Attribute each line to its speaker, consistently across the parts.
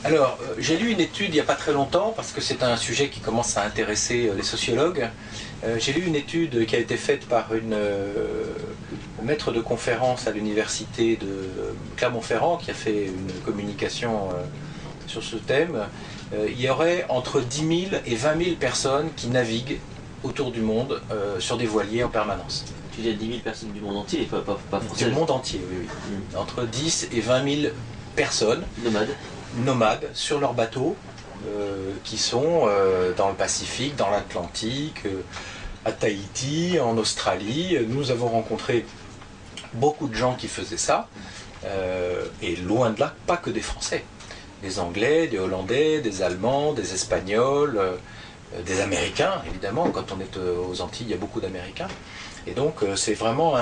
Speaker 1: Alors, j'ai lu une étude il n'y a pas très longtemps, parce que c'est un sujet qui commence à intéresser les sociologues. J'ai lu une étude qui a été faite par une maître de conférence à l'université de Clermont-Ferrand, qui a fait une communication sur ce thème. Il y aurait entre 10 000 et 20 000 personnes qui naviguent autour du monde sur des voiliers en permanence.
Speaker 2: Tu dis 10 000 personnes du monde entier, pas françaises.
Speaker 1: Du monde entier, oui. Entre 10 et 20 000 personnes nomades sur leurs bateaux qui sont dans le Pacifique, dans l'Atlantique, à Tahiti, en Australie. Nous avons rencontré beaucoup de gens qui faisaient ça, et loin de là, pas que des Français. Des Anglais, des Hollandais, des Allemands, des Espagnols, des Américains, évidemment. Quand on est aux Antilles, il y a beaucoup d'Américains. Et donc c'est vraiment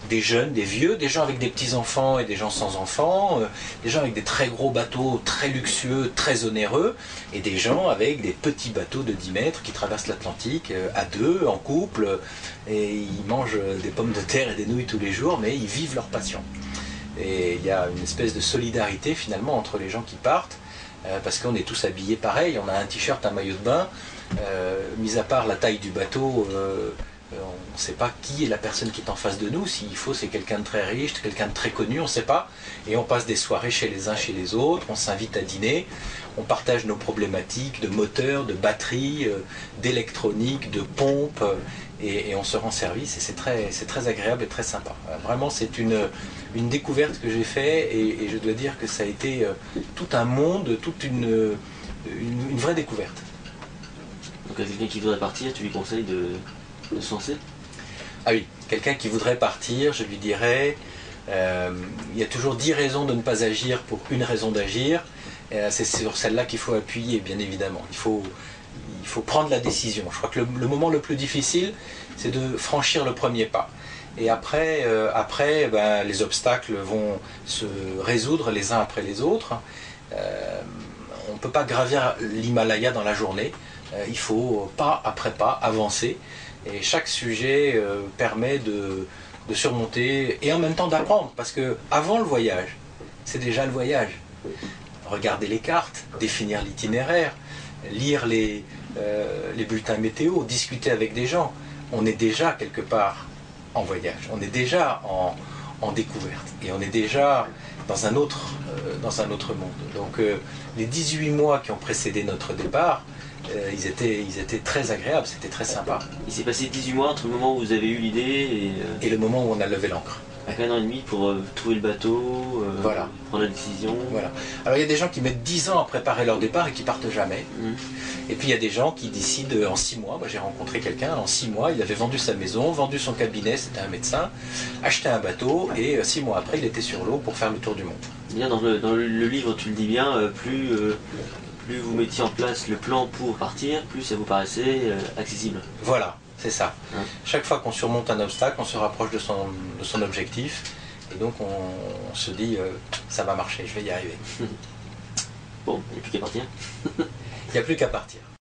Speaker 1: des jeunes, des vieux, des gens avec des petits-enfants et des gens sans enfants, des gens avec des très gros bateaux, très luxueux, très onéreux, et des gens avec des petits bateaux de 10 mètres qui traversent l'Atlantique à deux, en couple, et ils mangent des pommes de terre et des nouilles tous les jours, mais ils vivent leur passion. Et il y a une espèce de solidarité finalement entre les gens qui partent, parce qu'on est tous habillés pareil, on a un t-shirt, un maillot de bain, mis à part la taille du bateau, on ne sait pas qui est la personne qui est en face de nous. S'il faut, c'est quelqu'un de très riche, quelqu'un de très connu, on ne sait pas. Et on passe des soirées chez les uns, chez les autres, on s'invite à dîner, on partage nos problématiques de moteur, de batterie, d'électronique, de pompe, et on se rend service, et c'est très agréable et très sympa. Vraiment, c'est une découverte que j'ai faite, et je dois dire que ça a été tout un monde, toute une vraie découverte.
Speaker 2: Donc à quelqu'un qui voudrait partir, tu lui conseilles de se lancer?
Speaker 1: Ah oui, quelqu'un qui voudrait partir, je lui dirais, il y a toujours 10 raisons de ne pas agir pour une raison d'agir. C'est sur celle-là qu'il faut appuyer, bien évidemment. Il faut prendre la décision. Je crois que le moment le plus difficile, c'est de franchir le premier pas. Et après, les obstacles vont se résoudre les uns après les autres. On ne peut pas gravir l'Himalaya dans la journée. Il faut pas après pas avancer. Et chaque sujet permet de surmonter et en même temps d'apprendre. Parce que avant le voyage, c'est déjà le voyage. Regarder les cartes, définir l'itinéraire, lire les bulletins météo, discuter avec des gens. On est déjà quelque part en voyage. On est déjà en découverte. Et on est déjà dans un autre monde. Donc les 18 mois qui ont précédé notre départ, ils étaient très agréables, c'était très sympa.
Speaker 2: Il s'est passé 18 mois entre le moment où vous avez eu l'idée
Speaker 1: et le moment où on a levé l'ancre.
Speaker 2: Avec 1 an et demi pour trouver le bateau,
Speaker 1: voilà.
Speaker 2: Prendre la décision.
Speaker 1: Voilà. Alors il y a des gens qui mettent 10 ans à préparer leur départ et qui partent jamais. Et puis il y a des gens qui décident en 6 mois. Moi j'ai rencontré quelqu'un, en 6 mois il avait vendu sa maison, vendu son cabinet, c'était un médecin, acheté un bateau, et 6 mois après il était sur l'eau pour faire le tour du monde.
Speaker 2: Bien, dans le livre tu le dis bien, plus vous mettiez en place le plan pour partir, plus ça vous paraissait accessible.
Speaker 1: Voilà, c'est ça. Chaque fois qu'on surmonte un obstacle, on se rapproche de son objectif, et donc on se dit ça va marcher, je vais y arriver.
Speaker 2: Bon, il n'y a plus qu'à partir.
Speaker 1: Il n'y a plus qu'à partir.